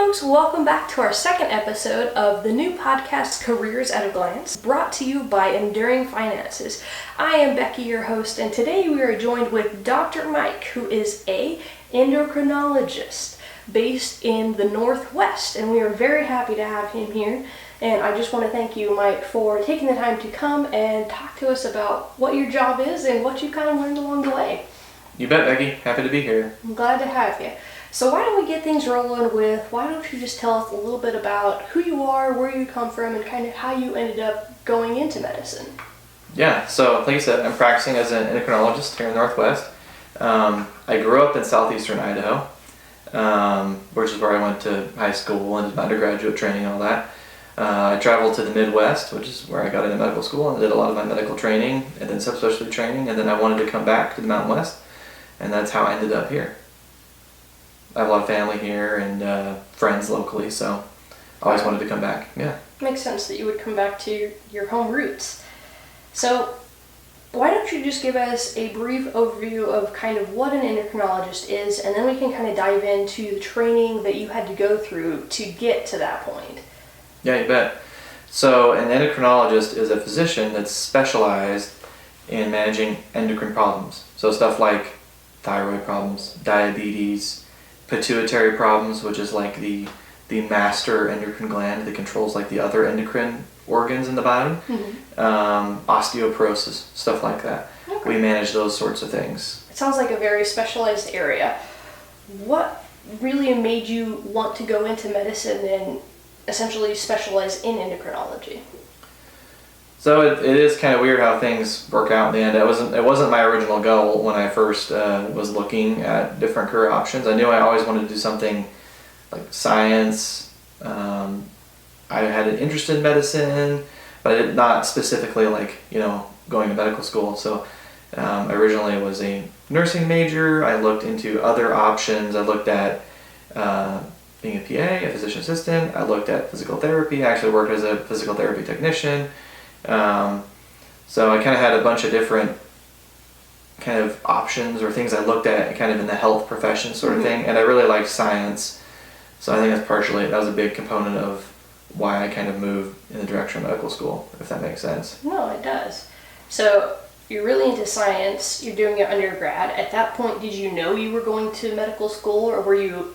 folks, welcome back to our second episode of the new podcast Careers at a Glance, brought to you by Enduring Finances. I am Becky, your host, and today we are joined with Dr. Mike, who is an endocrinologist based in the Northwest, and we are very happy to have him here. And I just want to thank you, Mike, for taking the time to come and talk to us about what your job is and what you kind of learned along the way. You bet, Becky. Happy to be here. I'm glad to have you. So why don't we get things rolling with, why don't you just tell us a little bit about who you are, where you come from, and kind of how you ended up going into medicine? Yeah, so like you said, I'm practicing as an endocrinologist here in the Northwest. I grew up in southeastern Idaho, which is where I went to high school and did my undergraduate training and all that. I traveled to the Midwest, which is where I got into medical school and did a lot of my medical training and then subspecialty training, and then I wanted to come back to the Mountain West, and that's how I ended up here. I have a lot of family here and friends locally, so I always wanted to come back. Yeah. Makes sense that you would come back to your home roots. So why don't you just give us a brief overview of kind of what an endocrinologist is, and then we can kind of dive into the training that you had to go through to get to that point. Yeah, you bet. So an endocrinologist is a physician that's specialized in managing endocrine problems. So stuff like thyroid problems, diabetes, pituitary problems, which is like the master endocrine gland that controls like the other endocrine organs in the body, osteoporosis, stuff like that. Okay. We manage those sorts of things. It sounds like a very specialized area. What really made you want to go into medicine and essentially specialize in endocrinology? So it is kind of weird how things work out in the end. It wasn't my original goal when I first was looking at different career options. I knew I always wanted to do something like science. I had an interest in medicine, but not specifically like, going to medical school. So I originally was a nursing major. I looked into other options. I looked at being a PA, a physician assistant. I looked at physical therapy. I actually worked as a physical therapy technician. So I kind of had a bunch of different kind of options or things I looked at kind of in the health profession sort of thing, and I really liked science, so I think that was a big component of why I kind of moved in the direction of medical school, if that makes sense. No, it does. So you're really into science, you're doing your undergrad. At that point, did you know you were going to medical school, or you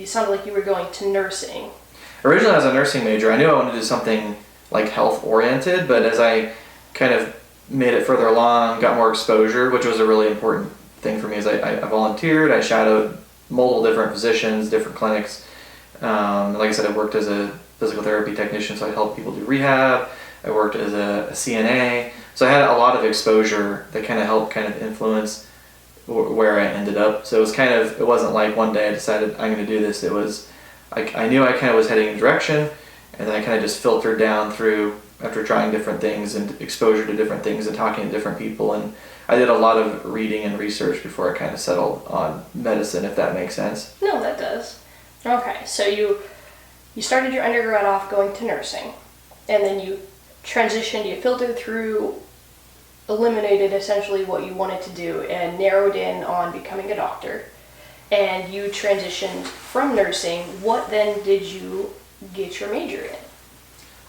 sounded like you were going to nursing? Originally I was a nursing major. I knew I wanted to do something like health oriented, but as I kind of made it further along, got more exposure, which was a really important thing for me, is I volunteered, I shadowed multiple different physicians, different clinics. Like I said, I worked as a physical therapy technician, so I helped people do rehab. I worked as a CNA, so I had a lot of exposure that kind of helped kind of influence where I ended up. So it wasn't like one day I decided I'm going to do this. It was like I knew I kind of was heading in a direction, and then I kind of just filtered down through after trying different things and exposure to different things and talking to different people. And I did a lot of reading and research before I kind of settled on medicine, if that makes sense. No, that does. Okay, so you started your undergrad off going to nursing, and then you transitioned, you filtered through, eliminated essentially what you wanted to do, and narrowed in on becoming a doctor. And you transitioned from nursing. What then did you get your major in?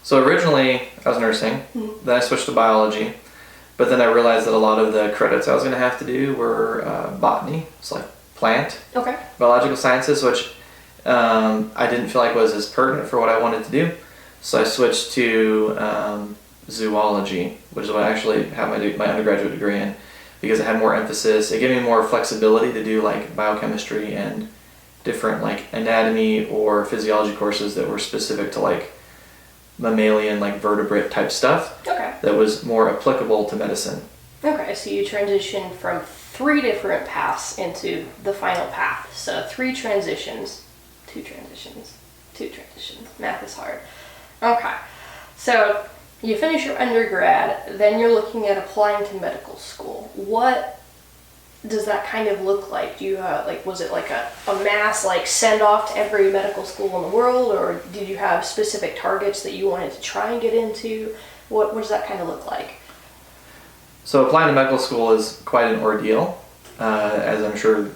So originally I was nursing, then I switched to biology, but then I realized that a lot of the credits I was going to have to do were botany, it's like plant, biological sciences, which I didn't feel like was as pertinent for what I wanted to do. So I switched to zoology, which is what I actually have my undergraduate degree in, because it had more emphasis. It gave me more flexibility to do like biochemistry and different like anatomy or physiology courses that were specific to like mammalian, like vertebrate type stuff. Okay. That was more applicable to medicine. Okay, so you transitioned from 3 different paths into the final path. So 2 transitions. Math is hard. Okay, so you finish your undergrad, then you're looking at applying to medical school. What does that kind of look like? Do you was it like a mass send off to every medical school in the world, or did you have specific targets that you wanted to try and get into? What does that kind of look like? So applying to medical school is quite an ordeal, as I'm sure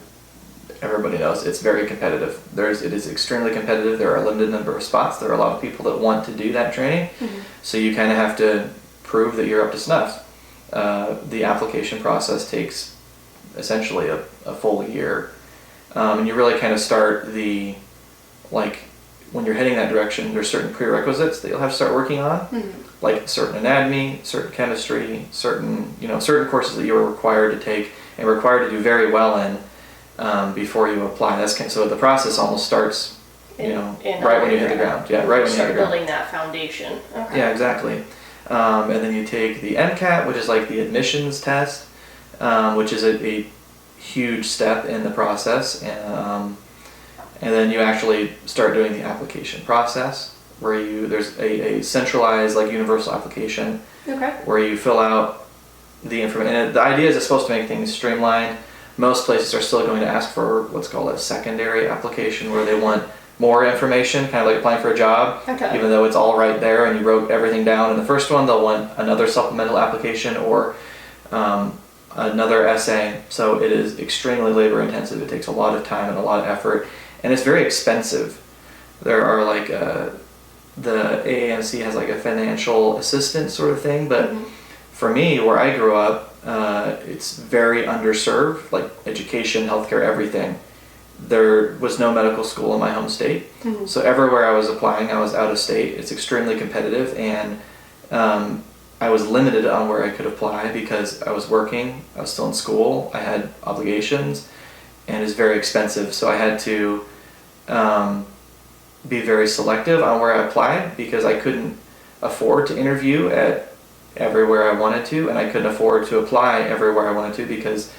everybody knows it's very competitive. It is extremely competitive. There are a limited number of spots. There are a lot of people that want to do that training. So you kind of have to prove that you're up to snuff. The application process takes essentially a full year. And you really kind of start when you're heading that direction, there's certain prerequisites that you'll have to start working on, like certain anatomy, certain chemistry, certain courses that you're required to take and required to do very well in before you apply. So the process almost starts, right when you hit the ground. Yeah, right when you hit the ground. Start building that foundation. Okay. Yeah, exactly. And then you take the MCAT, which is like the admissions test, which is a huge step in the process, and then you actually start doing the application process, where there's a centralized universal application, where you fill out the information. And the idea is it's supposed to make things streamlined. Most places are still going to ask for what's called a secondary application, where they want more information, kind of like applying for a job, even though it's all right there and you wrote everything down in the first one. They'll want another supplemental application or another essay. So it is extremely labor intensive. It takes a lot of time and a lot of effort, and it's very expensive. There are the AAMC has a financial assistance sort of thing, but for me, where I grew up, it's very underserved, like education, healthcare, everything. There was no medical school in my home state, so everywhere I was applying, I was out of state. It's extremely competitive, and I was limited on where I could apply because I was working, I was still in school, I had obligations, and it's very expensive. So I had to be very selective on where I applied because I couldn't afford to interview at everywhere I wanted to, and I couldn't afford to apply everywhere I wanted to because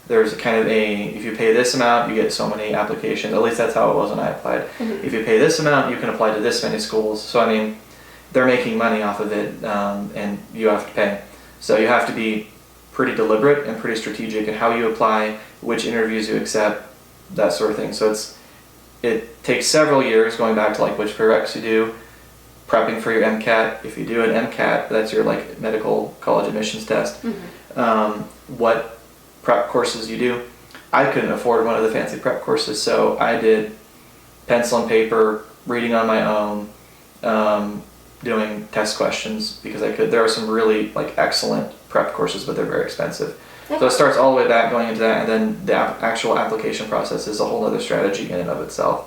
there's kind of if you pay this amount, you get so many applications. At least that's how it was when I applied. If you pay this amount, you can apply to this many schools. So I mean, they're making money off of it, and you have to pay. So you have to be pretty deliberate and pretty strategic in how you apply, which interviews you accept, that sort of thing. So it takes several years, going back to which prereqs you do, prepping for your MCAT. If you do an MCAT, that's your medical college admissions test. What prep courses you do. I couldn't afford one of the fancy prep courses, so I did pencil and paper, reading on my own, doing test questions because I could. There are some really excellent prep courses, but they're very expensive. So it starts all the way back going into that, and then the actual application process is a whole other strategy in and of itself.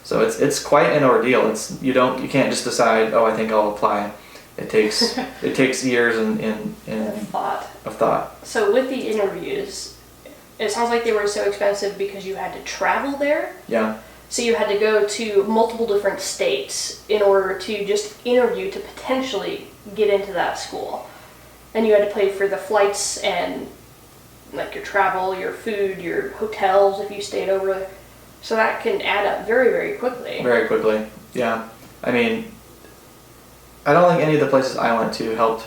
So it's quite an ordeal. You can't just decide, I think I'll apply. It takes years of thought. So with the interviews, it sounds like they were so expensive because you had to travel there. Yeah. So you had to go to multiple different states in order to just interview to potentially get into that school. And you had to pay for the flights and your travel, your food, your hotels if you stayed over there. So that can add up very, very quickly. Very quickly, yeah. I mean, I don't think any of the places I went to helped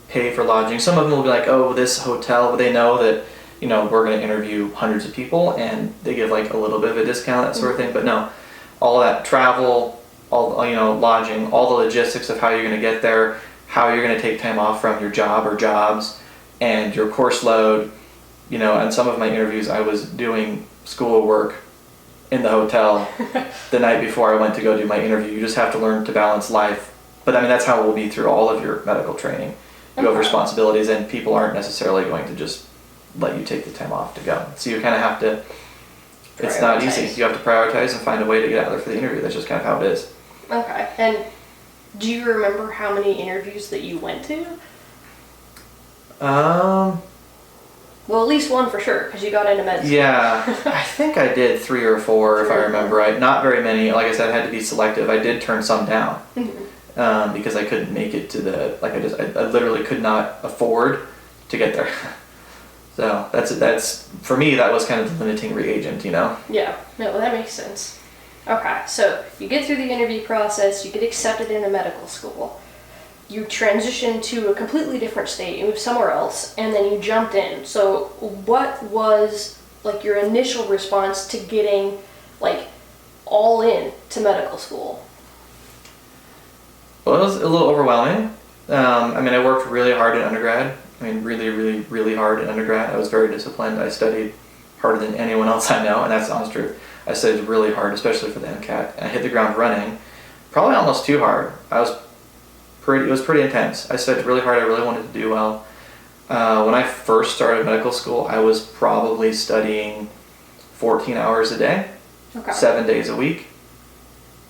pay for lodging. Some of them will be like, this hotel, but they know that, we're going to interview hundreds of people and they give a little bit of a discount, that sort of thing. But no, all that travel, all, lodging, all the logistics of how you're going to get there, how you're going to take time off from your job or jobs, and your course load. And some of my interviews, I was doing schoolwork in the hotel the night before I went to go do my interview. You just have to learn to balance life. But I mean, that's how it will be through all of your medical training. You have responsibilities, and people aren't necessarily going to just let you take the time off to go. So you kind of have to, it's not easy. You have to prioritize and find a way to get out there for the interview. That's just kind of how it is. Okay. And do you remember how many interviews that you went to? Well, at least one for sure, because you got into med school. Yeah, I think I did 3 or 4, if I remember right. Not very many. Like I said, I had to be selective. I did turn some down because I couldn't make it to I literally could not afford to get there. So that's for me, that was kind of the limiting reagent, Yeah, no, that makes sense. Okay, so you get through the interview process, you get accepted into medical school. You transitioned to a completely different state, you moved somewhere else, and then you jumped in. So what was your initial response to getting all in to medical school? Well, it was a little overwhelming. I worked really hard in undergrad. Really, really, really hard in undergrad. I was very disciplined. I studied harder than anyone else I know, and that's the honest truth. I studied really hard, especially for the MCAT, and I hit the ground running, probably almost too hard. It was pretty intense. I studied really hard. I really wanted to do well. When I first started medical school, I was probably studying 14 hours a day, 7 days a week.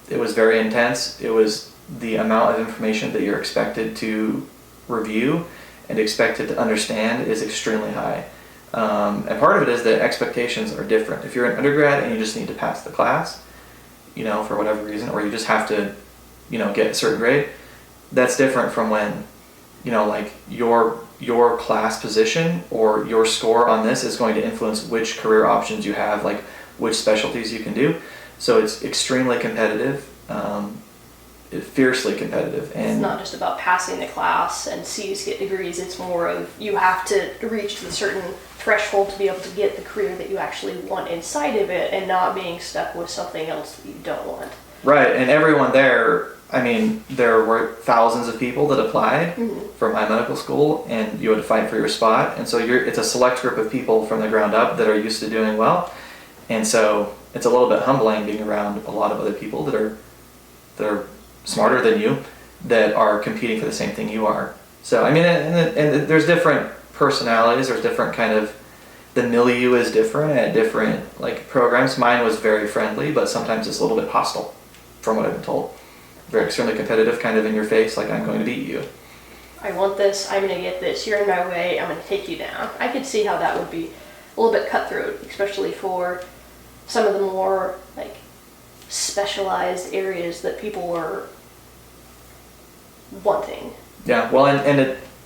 It was very intense. It was the amount of information that you're expected to review and expected to understand is extremely high. And part of it is that expectations are different. If you're an undergrad and you just need to pass the class, for whatever reason, or you just have to, get a certain grade, that's different from when, like your class position or your score on this is going to influence which career options you have, like which specialties you can do. So it's extremely competitive, fiercely competitive. And it's not just about passing the class and C's get degrees, it's more of you have to reach the certain threshold to be able to get the career that you actually want inside of it and not being stuck with something else that you don't want. Right, and everyone there, there were thousands of people that applied for my medical school, and you had to fight for your spot. And so it's a select group of people from the ground up that are used to doing well. And so it's a little bit humbling being around a lot of other people that are smarter than you, that are competing for the same thing you are. So, and there's different personalities, there's different the milieu is different at different programs. Mine was very friendly, but sometimes it's a little bit hostile, from what I've been told. Very extremely competitive, in your face, like I'm going to beat you. I want this, I'm going to get this, you're in my way, I'm going to take you down. I could see how that would be a little bit cutthroat, especially for some of the more specialized areas that people were wanting. Yeah, well,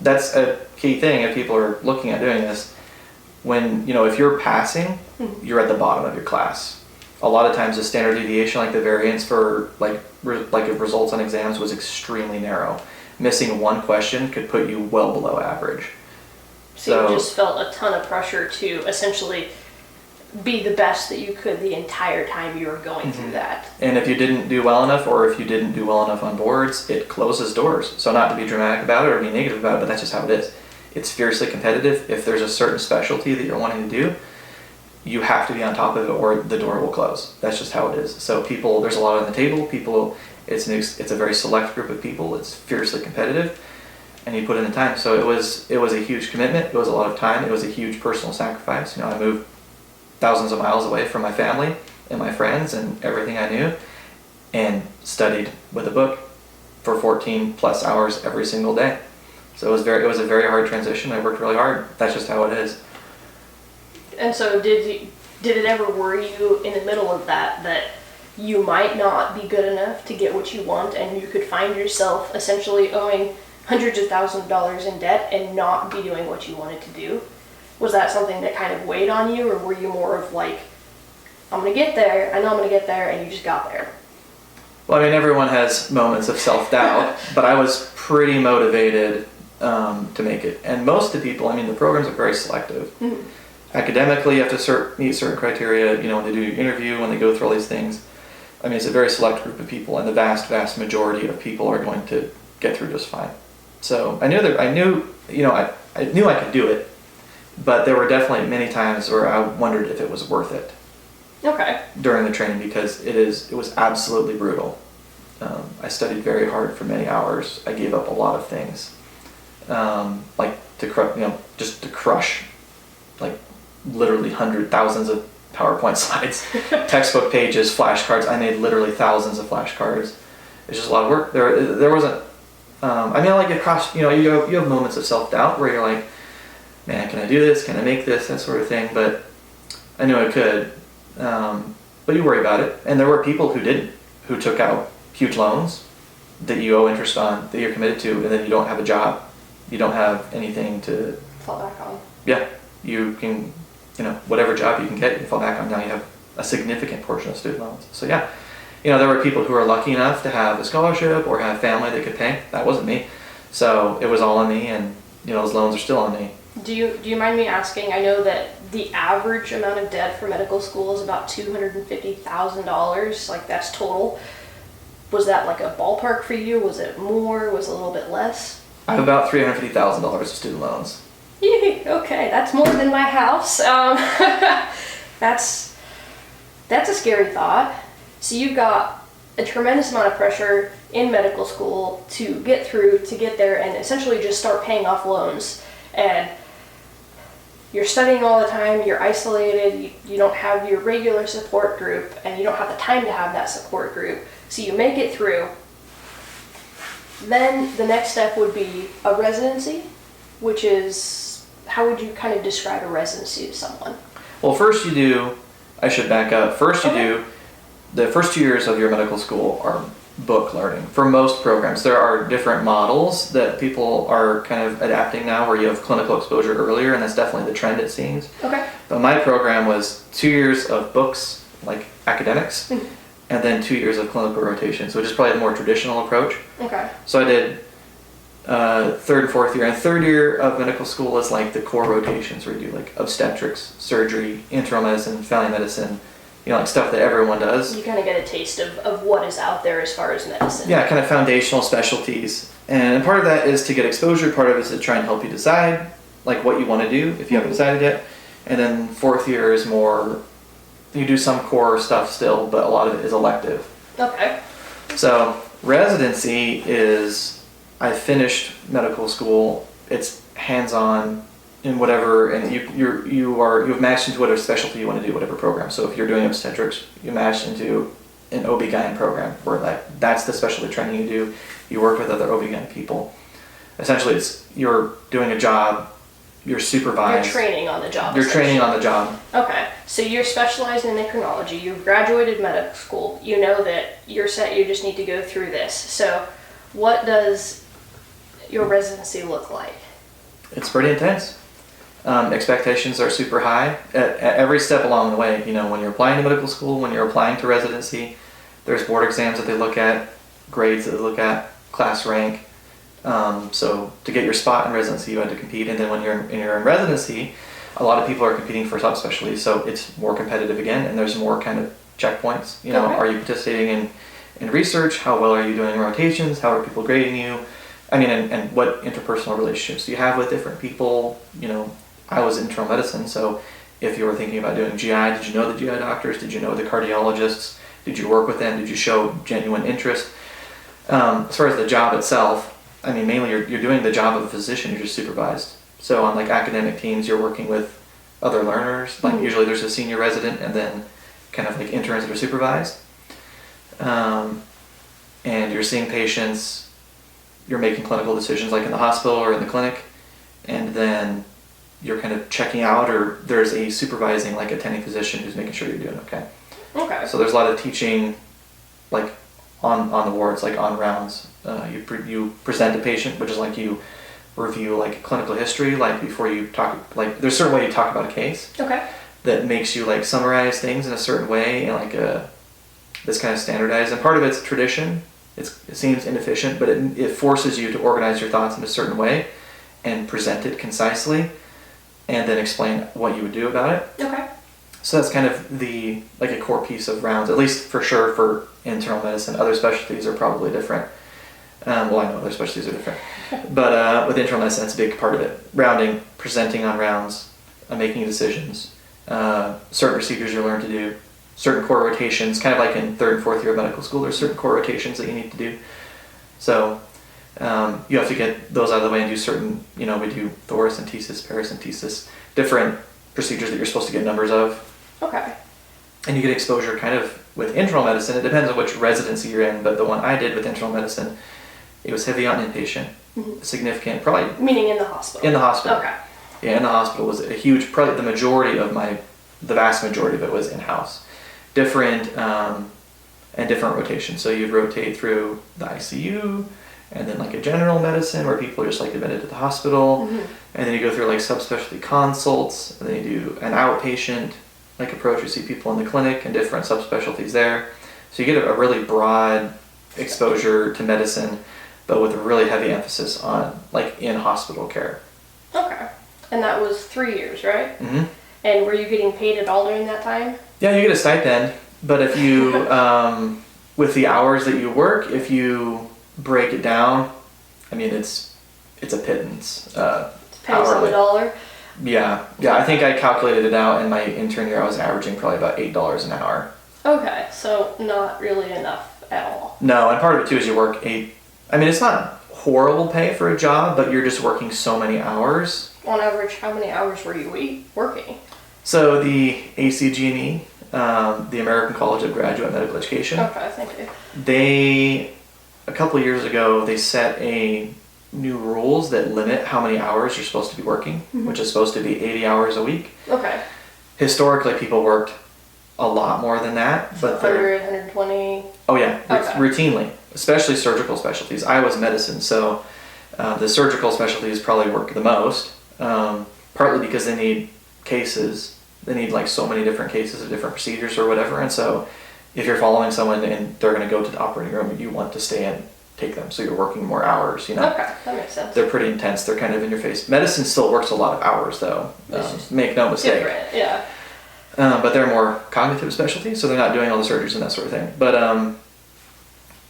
that's a key thing if people are looking at doing this. When, if you're passing, you're at the bottom of your class. A lot of times the standard deviation, the variance for results on exams was extremely narrow. Missing one question could put you well below average. So you just felt a ton of pressure to essentially be the best that you could the entire time you were going through that. And if you didn't do well enough, or if you didn't do well enough on boards, it closes doors. So not to be dramatic about it or be negative about it, but that's just how it is. It's fiercely competitive. If there's a certain specialty that you're wanting to do, you have to be on top of it or the door will close. That's just how it is. So there's a lot on the table. It's a very select group of people. It's fiercely competitive, and you put in the time. So it was a huge commitment. It was a lot of time. It was a huge personal sacrifice. I moved thousands of miles away from my family and my friends and everything I knew, and studied with a book for 14 plus hours every single day. So it was a very hard transition. I worked really hard. That's just how it is. And so did it ever worry you in the middle of that you might not be good enough to get what you want, and you could find yourself essentially owing hundreds of thousands of dollars in debt and not be doing what you wanted to do? Was that something that kind of weighed on you, or were you more of I'm going to get there, I know I'm going to get there, and you just got there? Well, everyone has moments of self-doubt, but I was pretty motivated to make it. And most of the people, the programs are very selective. Mm-hmm. Academically, you have to meet certain criteria, when they do your interview, when they go through all these things. It's a very select group of people, and the vast, vast majority of people are going to get through just fine. So I knew I could do it, but there were definitely many times where I wondered if it was worth it. Okay. During the training, because it was absolutely brutal. I studied very hard for many hours. I gave up a lot of things, just to crush, literally thousands of PowerPoint slides, textbook pages, flashcards. I made literally thousands of flashcards. It's just a lot of work. There wasn't. It cost. You have moments of self-doubt where you're like, man, can I do this? Can I make this? That sort of thing. But I knew I could. But you worry about it. And there were people who didn't, who took out huge loans that you owe interest on, that you're committed to, and then you don't have a job. You don't have anything to fall back on. Yeah, you can, whatever job you can get, you can fall back on. Now you have a significant portion of student loans. So yeah, there were people who were lucky enough to have a scholarship or have family that could pay. That wasn't me. So it was all on me, and those loans are still on me. Do you mind me asking? I know that the average amount of debt for medical school is about $250,000. That's total. Was that a ballpark for you? Was it more? Was it a little bit less? I have about $350,000 of student loans. Okay, that's more than my house. That's a scary thought. So you've got a tremendous amount of pressure in medical school to get through, to get there, and essentially just start paying off loans. And you're studying all the time, you're isolated, you don't have your regular support group, and you don't have the time to have that support group. So you make it through. Then the next step would be a residency, which is, how would you kind of describe a residency to someone? Well, first you do, I should back up, first you do, the first 2 years of your medical school are book learning. For most programs, there are different models that people are kind of adapting now where you have clinical exposure earlier, and that's definitely the trend it seems. Okay. But my program was 2 years of books, like academics, and then 2 years of clinical rotations, which is probably the more traditional approach. Okay. So I did third and fourth year, and third year of medical school is like the core rotations where you do like obstetrics, surgery, internal medicine, family medicine, like stuff that everyone does. You kind of get a taste of what is out there as far as medicine. Yeah, kind of foundational specialties. And part of that is to get exposure, part of it is to try and help you decide like what you want to do if you haven't decided yet. And then fourth year is more, you do some core stuff still, but a lot of it is elective. Okay. So residency is, I finished medical school, it's hands-on in whatever, and you've matched into whatever specialty you want to do, whatever program. So if you're doing obstetrics, you match into an OB-GYN program where that's the specialty training you do. You work with other OB-GYN people. Essentially, you're doing a job, you're supervised. You're training on the job. You're training on the job. Okay, so you're specialized in endocrinology, you've graduated medical school, you know that you're set, you just need to go through this. So what does your residency look like? It's pretty intense. Expectations are super high at every step along the way. When you're applying to medical school, when you're applying to residency, there's board exams that they look at, grades that they look at, class rank. So to get your spot in residency, you had to compete. And then when you're in residency, a lot of people are competing for subspecialties, so it's more competitive again, and there's more kind of checkpoints. Okay. Are you participating in research? How well are you doing in rotations? How are people grading you? And what interpersonal relationships do you have with different people? I was in internal medicine, so if you were thinking about doing GI, did you know the GI doctors? Did you know the cardiologists? Did you work with them? Did you show genuine interest? As far as the job itself, mainly you're doing the job of a physician, you're just supervised. So on like academic teams, you're working with other learners, like usually there's a senior resident and then kind of like interns that are supervised. And you're seeing patients, you're making clinical decisions like in the hospital or in the clinic, and then you're kind of checking out, or there's a supervising, like attending physician who's making sure you're doing okay. Okay. So there's a lot of teaching, like on the wards, like on rounds. You present a patient, which is like you review like clinical history, like before you talk, like there's a certain way you talk about a case. Okay. That makes you like summarize things in a certain way, and like this kind of standardized. And part of it's tradition. It seems inefficient, but it forces you to organize your thoughts in a certain way and present it concisely, and then explain what you would do about it. Okay. So that's kind of a core piece of rounds, at least for sure for internal medicine. Other specialties are probably different. I know other specialties are different. But with internal medicine, that's a big part of it. Rounding, presenting on rounds, making decisions, certain procedures you learn to do, certain core rotations, kind of like in third and fourth year of medical school, there's certain core rotations that you need to do. So you have to get those out of the way and do certain, we do thoracentesis, paracentesis, different procedures that you're supposed to get numbers of. Okay. And you get exposure kind of with internal medicine. It depends on which residency you're in, but the one I did with internal medicine, it was heavy on inpatient, significant, probably. Meaning in the hospital? In the hospital. Okay. Yeah, in the hospital was a huge, probably the vast majority of it was in-house. Different, and different rotations. So you'd rotate through the ICU, and then like a general medicine where people are just like admitted to the hospital, and then you go through like subspecialty consults, and then you do an outpatient like approach. You see people in the clinic and different subspecialties there. So you get a really broad exposure to medicine, but with a really heavy emphasis on like in-hospital care. Okay. And that was 3 years, right? Mm-hmm. And were you getting paid at all during that time? Yeah, you get a stipend, but if you, with the hours that you work, if you break it down, it's a pittance. Pennies on the dollar. Yeah. I think I calculated it out in my intern year. I was averaging probably about $8 an hour. Okay, so not really enough at all. No, and part of it too is you work it's not horrible pay for a job, but you're just working so many hours. On average, how many hours were you working? So the ACG&E, the American College of Graduate Medical Education. Okay, thank you. A couple of years ago, they set new rules that limit how many hours you're supposed to be working, which is supposed to be 80 hours a week. Okay. Historically, people worked a lot more than that, but 100, 120. Oh yeah, Okay. Routinely, especially surgical specialties. I was medicine, so the surgical specialties probably work the most, partly because they need cases. They need like so many different cases of different procedures or whatever, and so if you're following someone and they're going to go to the operating room, you want to stay and take them, so you're working more hours, Okay, that makes sense. They're pretty intense. They're kind of in your face. Medicine still works a lot of hours, though. Make no mistake. Different, yeah. But they're more cognitive specialties, so they're not doing all the surgeries and that sort of thing. But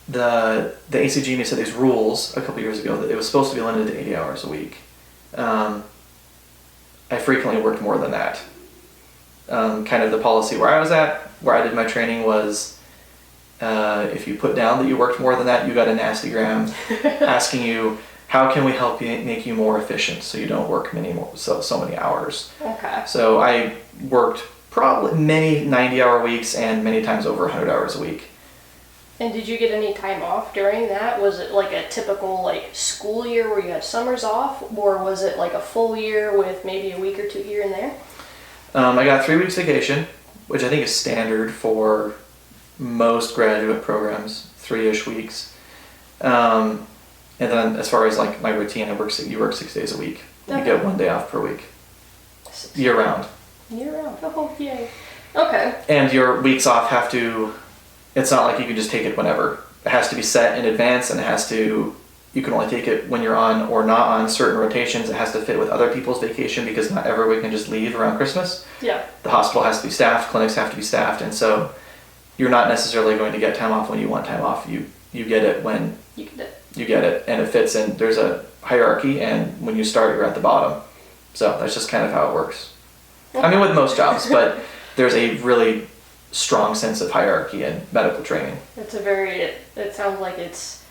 the ACG set these rules a couple years ago that it was supposed to be limited to 80 hours a week. I frequently worked more than that. Kind of the policy where I did my training was if you put down that you worked more than that, you got a nasty gram asking you, how can we help you make you more efficient so you don't work so many hours. Okay. So I worked probably many 90-hour weeks and many times over 100 hours a week. And did you get any time off during that? Was it like a typical school year where you had summers off, or was it like a full year with maybe a week or two here and there? I got 3 weeks vacation, which I think is standard for most graduate programs, 3-ish weeks. And then as far as my routine, you work 6 days a week. You Okay. get 1 day off per week. Year round. Year round. Oh, yay. Okay. And your weeks off it's not like you can just take it whenever. It has to be set in advance, and you can only take it when you're on or not on certain rotations. It has to fit with other people's vacation because not everyone can just leave around Christmas. Yeah. The hospital has to be staffed, clinics have to be staffed, and so you're not necessarily going to get time off when you want time off. You get it when you get it. You get it, and it fits in. There's a hierarchy, and when you start, you're at the bottom. So that's just kind of how it works. I mean, with most jobs, but there's a really strong sense of hierarchy in medical training. It sounds like it's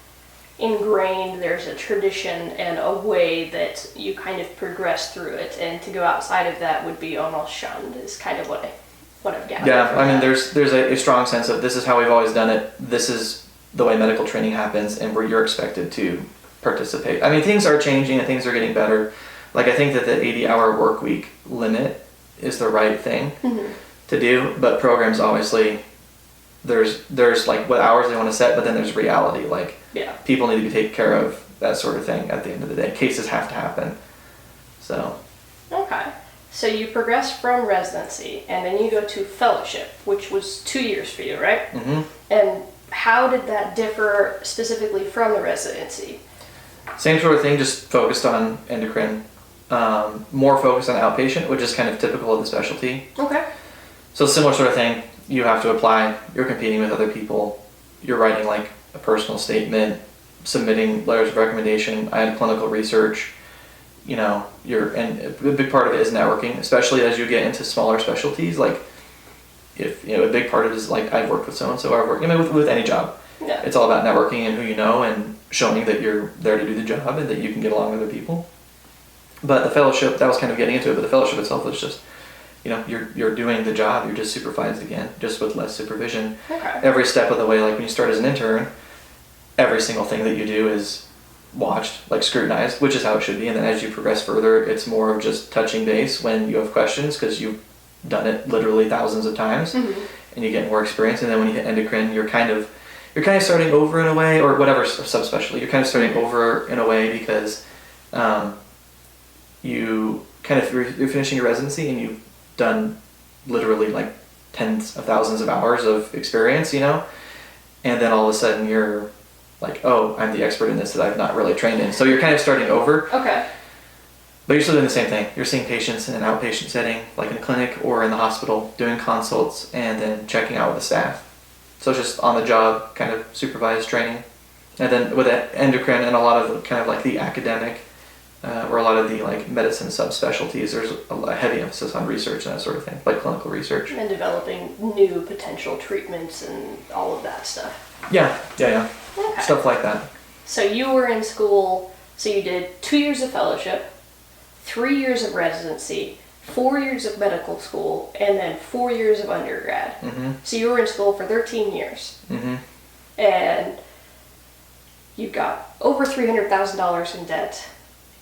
ingrained. There's a tradition and a way that you kind of progress through it, and to go outside of that would be almost shunned, is kind of what I've gathered. Yeah, I mean, there's a strong sense of this is how we've always done it. This is the way medical training happens, and where you're expected to participate. I mean, things are changing and things are getting better. I think that the 80-hour work week limit is the right thing to do, but programs obviously, there's what hours they want to set, but then there's reality. People need to be taken care of, that sort of thing at the end of the day. Cases have to happen. So. Okay. So you progress from residency, and then you go to fellowship, which was 2 years for you, right? Mm-hmm. And how did that differ specifically from the residency? Same sort of thing, just focused on endocrine. More focused on outpatient, which is kind of typical of the specialty. Okay. So similar sort of thing. You have to apply. You're competing with other people. You're writing a personal statement, submitting letters of recommendation. I had clinical research. And a big part of it is networking, especially as you get into smaller specialties. If a big part of it is I've worked with so and so. I've worked with any job. Yeah. It's all about networking and who you know and showing that you're there to do the job and that you can get along with other people. But the fellowship, that was kind of getting into it. But the fellowship itself was just, you're doing the job. You're just supervised again, just with less supervision. Okay. Every step of the way, when you start as an intern, every single thing that you do is watched, scrutinized, which is how it should be. And then as you progress further, it's more of just touching base when you have questions, because you've done it literally thousands of times, and you get more experience. And then when you hit endocrine, you're kind of starting over in a way, or whatever subspecialty. You're kind of starting over in a way because you're finishing your residency and you've done literally tens of thousands of hours of experience, and then all of a sudden you're oh, I'm the expert in this that I've not really trained in. So you're kind of starting over. Okay. But you're still doing the same thing. You're seeing patients in an outpatient setting, in a clinic or in the hospital, doing consults and then checking out with the staff. So it's just on the job, kind of supervised training. And then with endocrine and a lot of kind of the academic or a lot of the like medicine subspecialties, there's a heavy emphasis on research and that sort of thing, like clinical research. And developing new potential treatments and all of that stuff. Yeah. Okay. Stuff like that. So you were in school, so you did 2 years of fellowship, 3 years of residency, 4 years of medical school, and then 4 years of undergrad. Mm-hmm. So you were in school for 13 years. Mm-hmm. And you got over $300,000 in debt,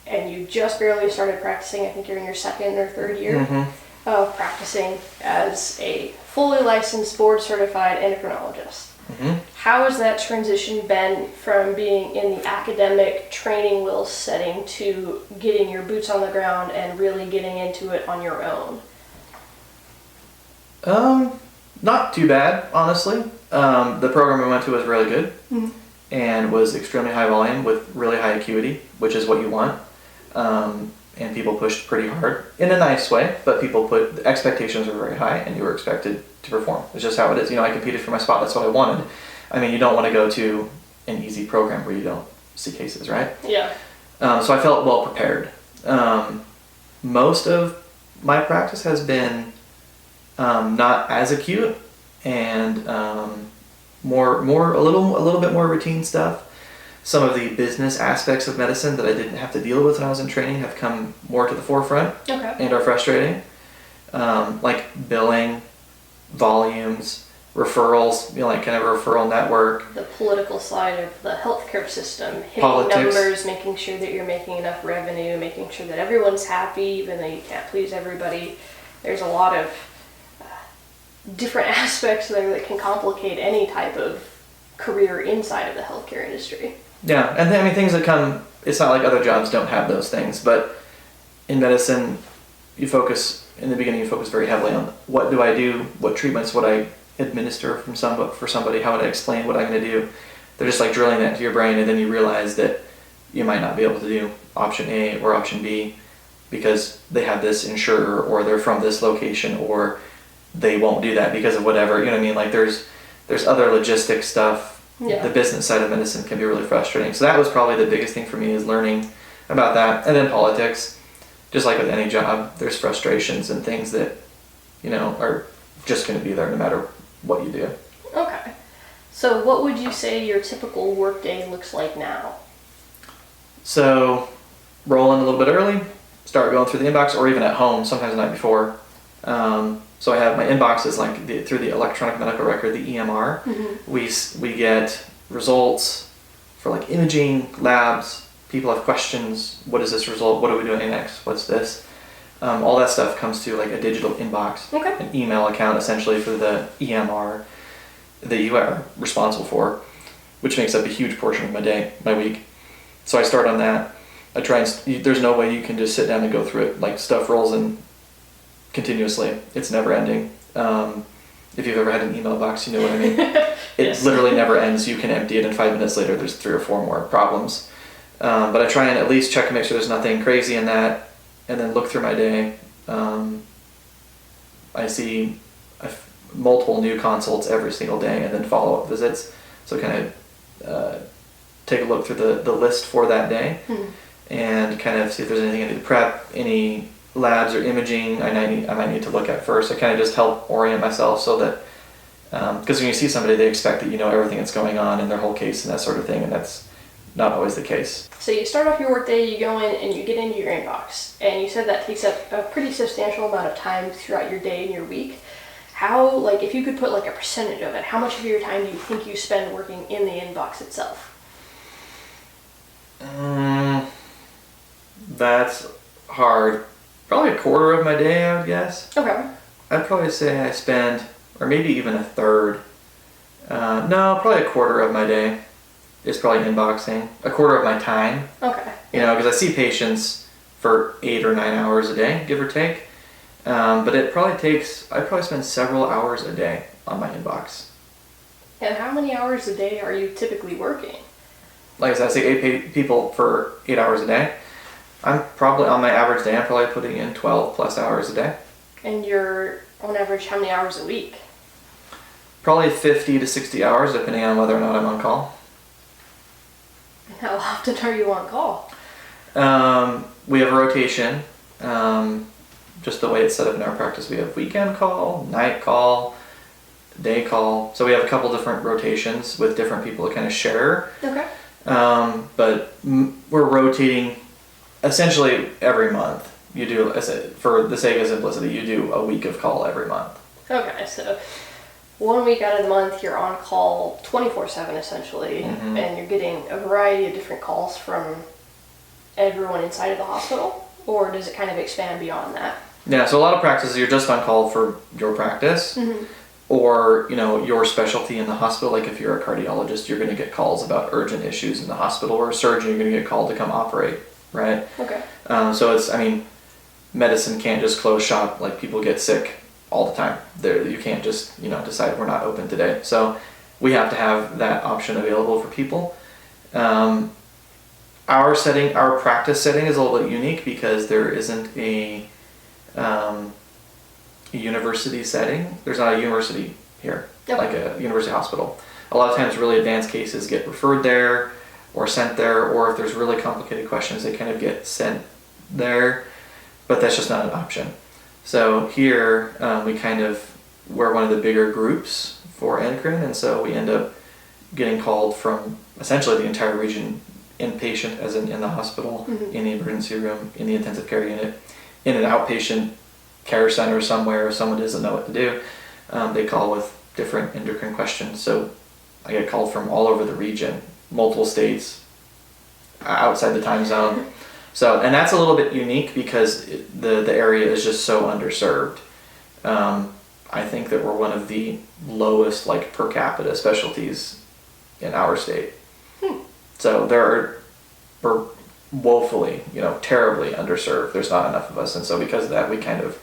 and you just barely started practicing. I think you're in your second or third year Mm-hmm. of practicing as a fully licensed, board-certified endocrinologist. Mm-hmm. How has that transition been from being in the academic training wheel setting to getting your boots on the ground and really getting into it on your own? Not too bad, honestly. The program we went to was really good and was extremely high volume with really high acuity, which is what you want. And people pushed pretty hard in a nice way, but the expectations were very high and you were expected to perform. It's just how it is. I competed for my spot. That's what I wanted. I mean, you don't want to go to an easy program where you don't see cases, right? Yeah. So I felt well prepared. Most of my practice has been not as acute and a little bit more routine stuff. Some of the business aspects of medicine that I didn't have to deal with when I was in training have come more to the forefront and are frustrating. Like billing, volumes, referrals, like kind of a referral network. The political side of the healthcare system, hitting Politics. numbers, making sure that you're making enough revenue, making sure that everyone's happy, even though you can't please everybody. There's a lot of different aspects there that can complicate any type of career inside of the healthcare industry. Yeah, and I mean things that come, it's not like other jobs don't have those things, but in medicine, in the beginning you focus very heavily on what do I do, what treatments would I administer for somebody, how would I explain what I'm going to do. They're just like drilling that into your brain, and then you realize that you might not be able to do option A or option B because they have this insurer or they're from this location or they won't do that because of whatever, you know what I mean? Like there's other logistic stuff. Yeah. The business side of medicine can be really frustrating. So that was probably the biggest thing for me, is learning about that. And then politics, just like with any job, there's frustrations and things that, are just going to be there no matter what you do. Okay. So what would you say your typical workday looks like now? So roll in a little bit early, start going through the inbox, or even at home, sometimes the night before. So I have my inbox is like through the electronic medical record, the EMR. Mm-hmm. We get results for like imaging, labs. People have questions. What is this result? What are we doing next? What's this? All that stuff comes to like a digital inbox, an email account essentially for the EMR that you are responsible for, which makes up a huge portion of my week. So I start on that. I try and there's no way you can just sit down and go through it. Like stuff rolls in continuously. It's never ending. If you've ever had an email box, you know what I mean. It literally never ends. You can empty it and 5 minutes later there's 3 or 4 more problems. But I try and at least check and make sure there's nothing crazy in that, and then look through my day. I see multiple new consults every single day and then follow-up visits. So kind of take a look through the list for that day and kind of see if there's anything I need to prep, any labs or imaging I might need to look at first. I kind of just help orient myself so that, because when you see somebody, they expect that you know everything that's going on in their whole case and that sort of thing, and that's not always the case. So you start off your workday, you go in and you get into your inbox, and you said that takes up a pretty substantial amount of time throughout your day and your week. How, like, if you could put like a percentage of it, how much of your time do you think you spend working in the inbox itself? That's hard. Probably a quarter of my day, I would guess. Okay. I'd probably say I spend, or maybe even a third. No, probably a quarter of my day is probably inboxing. A quarter of my time. Okay. Because I see patients for 8 or 9 hours a day, give or take. But I probably spend several hours a day on my inbox. And how many hours a day are you typically working? Like I said, I see 8 people for 8 hours a day. I'm probably, on my average day, I'm probably putting in 12 plus hours a day. And you're, on average, how many hours a week? Probably 50 to 60 hours, depending on whether or not I'm on call. And how often are you on call? We have a rotation. Just the way it's set up in our practice, we have weekend call, night call, day call. So we have a couple different rotations with different people to kind of share. Okay. But we're rotating essentially every month. You do, for the sake of simplicity, you do a week of call every month. Okay, so 1 week out of the month you're on call 24/7 essentially, and you're getting a variety of different calls from everyone inside of the hospital, or does it kind of expand beyond that? Yeah, so a lot of practices you're just on call for your practice, or your specialty in the hospital. Like if you're a cardiologist, you're going to get calls about urgent issues in the hospital, or a surgeon, you're going to get called to come operate, right? Okay. So medicine can't just close shop. Like people get sick all the time. You can't just decide we're not open today. So we have to have that option available for people. Our practice setting is a little bit unique because there isn't a university setting. There's not a university here, like a university hospital. A lot of times really advanced cases get referred there or sent there, or if there's really complicated questions, they kind of get sent there, but that's just not an option. So here we're one of the bigger groups for endocrine, and so we end up getting called from essentially the entire region, inpatient as in the hospital, in the emergency room, in the intensive care unit, in an outpatient care center somewhere if someone doesn't know what to do. They call with different endocrine questions. So I get called from all over the region, multiple states, outside the time zone. So, and that's a little bit unique because the area is just so underserved. I think that we're one of the lowest per capita specialties in our state. So we're woefully, terribly underserved. There's not enough of us, and so because of that, we kind of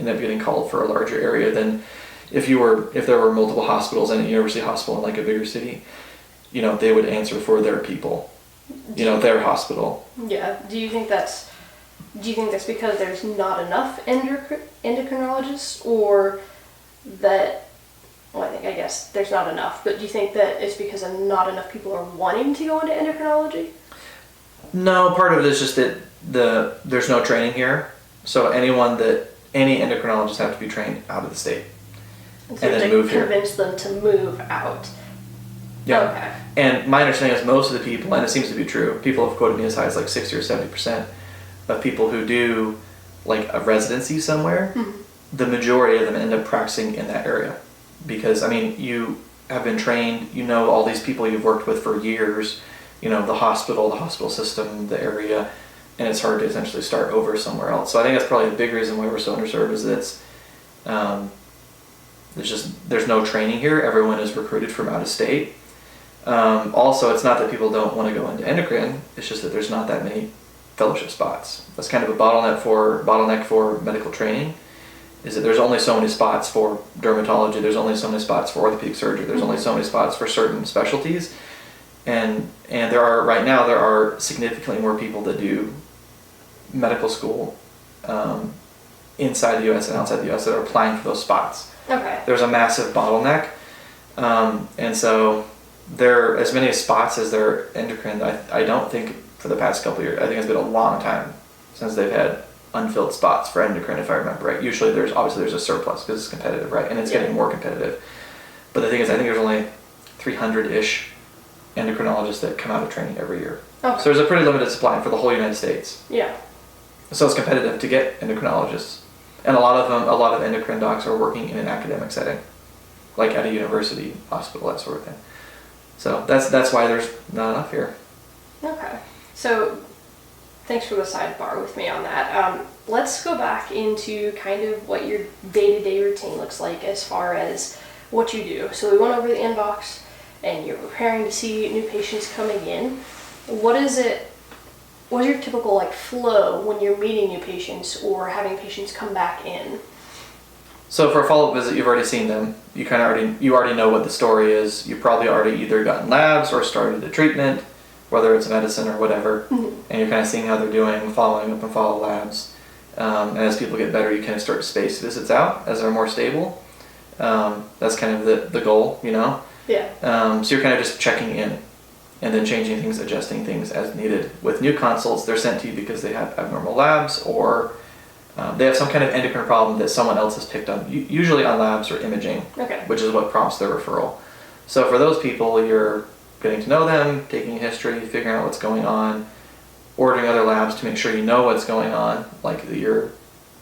end up getting called for a larger area than if there were multiple hospitals and a university hospital in a bigger city. They would answer for their people, their hospital. Yeah. Do you think that's because there's not enough endocrinologists, or that? Well, I guess there's not enough, but do you think that it's because not enough people are wanting to go into endocrinology? No, part of it is just that there's no training here. So any endocrinologists have to be trained out of the state. And then move here. Convince them to move out. Yeah. Okay. And my understanding is most of the people, and it seems to be true, people have quoted me as high as 60 or 70% of people who do a residency somewhere, the majority of them end up practicing in that area. Because, you have been trained, all these people you've worked with for years, the hospital system, the area, and it's hard to essentially start over somewhere else. So I think that's probably a big reason why we're so underserved is that there's no training here. Everyone is recruited from out of state. Also, it's not that people don't want to go into endocrine, it's just that there's not that many fellowship spots. That's kind of a bottleneck for medical training, is that there's only so many spots for dermatology, there's only so many spots for orthopedic surgery, there's only so many spots for certain specialties, and there are significantly more people that do medical school inside the U.S. and outside the U.S. that are applying for those spots. Okay. There's a massive bottleneck, and so there are as many spots as there are endocrine. I don't think for the past couple of years, I think it's been a long time since they've had unfilled spots for endocrine, if I remember right. Usually there's a surplus because it's competitive, right? And it's getting more competitive. But the thing is, I think there's only 300-ish endocrinologists that come out of training every year. Okay. So there's a pretty limited supply for the whole United States. Yeah. So it's competitive to get endocrinologists. And a lot of endocrine docs are working in an academic setting, like at a university, hospital, that sort of thing. So that's why there's not enough here. Okay. So thanks for the sidebar with me on that. Let's go back into kind of what your day-to-day routine looks like as far as what you do. So we went over the inbox, and you're preparing to see new patients coming in. What's your typical flow when you're meeting new patients or having patients come back in? So for a follow-up visit, you've already seen them. You already know what the story is. You've probably already either gotten labs or started a treatment, whether it's medicine or whatever, and you're kind of seeing how they're doing, following up and follow labs. And as people get better, you kind of start to space visits out as they're more stable. That's kind of the goal, Yeah. So you're kind of just checking in. and then changing things, adjusting things as needed. With new consults, they're sent to you because they have abnormal labs or they have some kind of endocrine problem that someone else has picked up, usually on labs or imaging, which is what prompts their referral. So for those people, you're getting to know them, taking a history, figuring out what's going on, ordering other labs to make sure you know what's going on, like you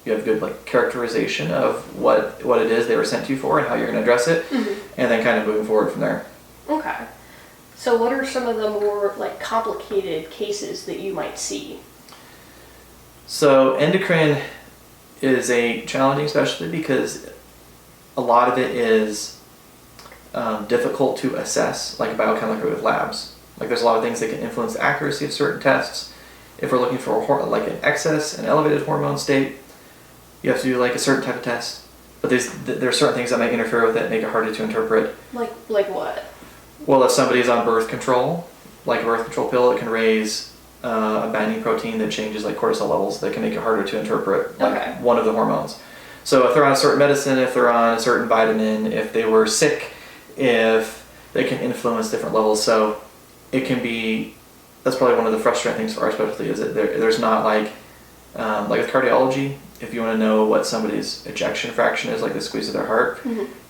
have good like characterization of what it is they were sent to you for and how you're going to address it, and then kind of moving forward from there. Okay. So what are some of the more like complicated cases that you might see? So endocrine is a challenging specialty because a lot of it is difficult to assess, like biochemically with labs. Like there's a lot of things that can influence the accuracy of certain tests. If we're looking for like an excess, an elevated hormone state, you have to do like a certain type of test. But there are certain things that might interfere with it, make it harder to interpret. Like what? Well, if somebody's on birth control, like a birth control pill, it can raise a binding protein that changes like cortisol levels that can make it harder to interpret like one of the hormones. So if they're on a certain medicine, if they're on a certain vitamin, if they were sick, if they can influence different levels. So it can be, that's probably one of the frustrating things for our specialty is that there's not like with cardiology, if you want to know what somebody's ejection fraction is, like the squeeze of their heart,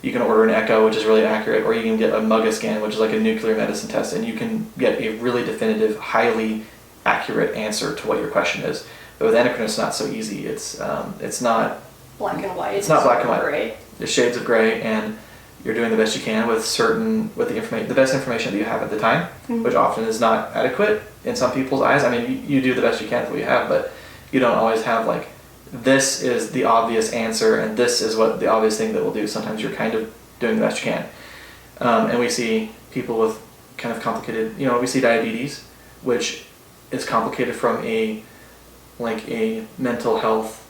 you can order an echo, which is really accurate, or you can get a MUGA scan, which is like a nuclear medicine test, and you can get a really definitive, highly accurate answer to what your question is. But with endocrine, it's not so easy. It's not black and white. It's not black and white. Gray. There's shades of gray, and you're doing the best you can with the best information that you have at the time, which often is not adequate in some people's eyes. I mean, you do the best you can with what you have, but you don't always have like, this is the obvious answer and this is what the obvious thing that will do. Sometimes you're kind of doing the best you can. And we see people with kind of complicated, we see diabetes, which is complicated from a mental health,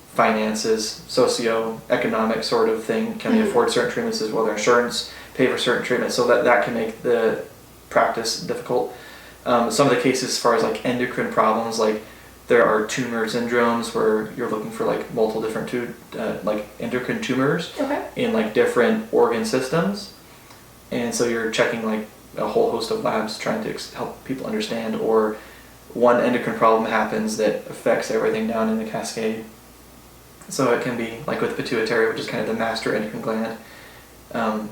finances, socio-economic sort of thing. Can they afford certain treatments? As well, their insurance pay for certain treatments? So that can make the practice difficult. Some of the cases as far as like endocrine problems, like there are tumor syndromes where you're looking for like multiple different like endocrine tumors in like different organ systems. And so you're checking like a whole host of labs trying to help people understand, or one endocrine problem happens that affects everything down in the cascade. So it can be like with the pituitary, which is kind of the master endocrine gland.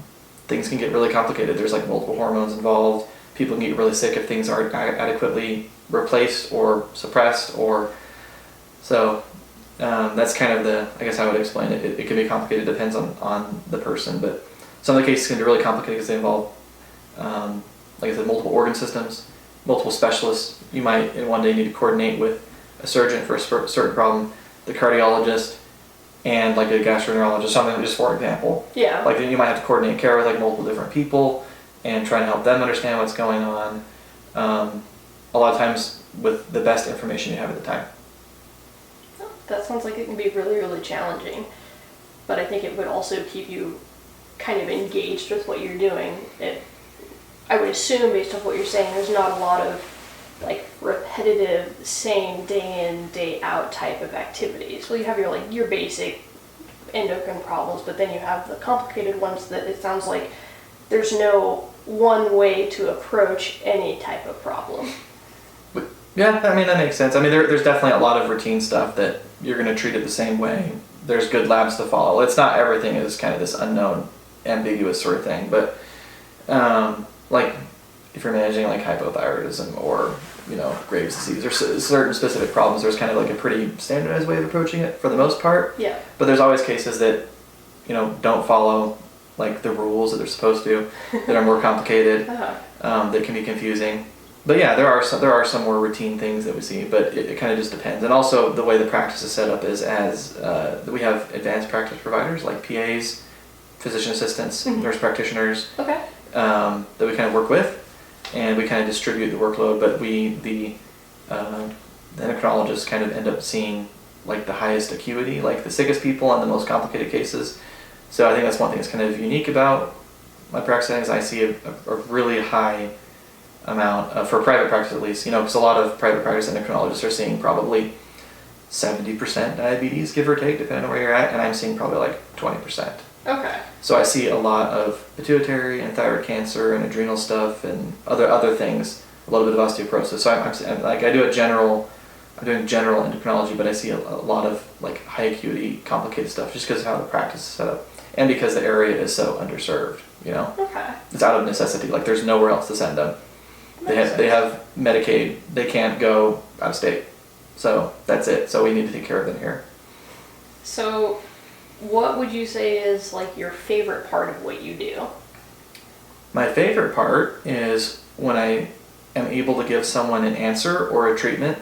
Things can get really complicated. There's like multiple hormones involved. People can get really sick if things aren't adequately replaced or suppressed, or so that's kind of I guess I would explain it. It can be complicated, depends on the person, but some of the cases can be really complicated because they involve, like I said, multiple organ systems, multiple specialists. You might in one day need to coordinate with a surgeon for a certain problem, the cardiologist, and like a gastroenterologist, something just for example. Yeah. Like then you might have to coordinate care with like multiple different people and try to help them understand what's going on. A lot of times with the best information you have at the time. That sounds like it can be really, really challenging, but I think it would also keep you kind of engaged with what you're doing. I would assume, based on what you're saying, there's not a lot of like repetitive, same day in, day out type of activities. Well, you have your basic endocrine problems, but then you have the complicated ones that it sounds like there's no one way to approach any type of problem. Yeah, I mean, that makes sense. I mean, there's definitely a lot of routine stuff that you're going to treat it the same way. There's good labs to follow. It's not everything is kind of this unknown, ambiguous sort of thing, but like if you're managing like hypothyroidism or Graves' disease or certain specific problems, there's kind of like a pretty standardized way of approaching it for the most part. Yeah. But there's always cases that don't follow like the rules that they're supposed to, that are more complicated, that can be confusing. But yeah, there are some more routine things that we see, but it kind of just depends. And also the way the practice is set up is as we have advanced practice providers like PAs, physician assistants, nurse practitioners, that we kind of work with, and we kind of distribute the workload. But the endocrinologists kind of end up seeing like the highest acuity, like the sickest people and the most complicated cases. So I think that's one thing that's kind of unique about my practice settings. I see a really high amount, for private practice at least, because a lot of private practice endocrinologists are seeing probably 70% diabetes, give or take, depending on where you're at, and I'm seeing probably like 20%. Okay. So I see a lot of pituitary and thyroid cancer and adrenal stuff and other things, a little bit of osteoporosis. So I'm like, I'm doing general endocrinology, but I see a lot of like high acuity, complicated stuff just because of how the practice is set up and because the area is so underserved. Okay. It's out of necessity. Like there's nowhere else to send them. They have Medicaid. They can't go out of state. So that's it. So we need to take care of them here. So what would you say is like your favorite part of what you do? My favorite part is when I am able to give someone an answer or a treatment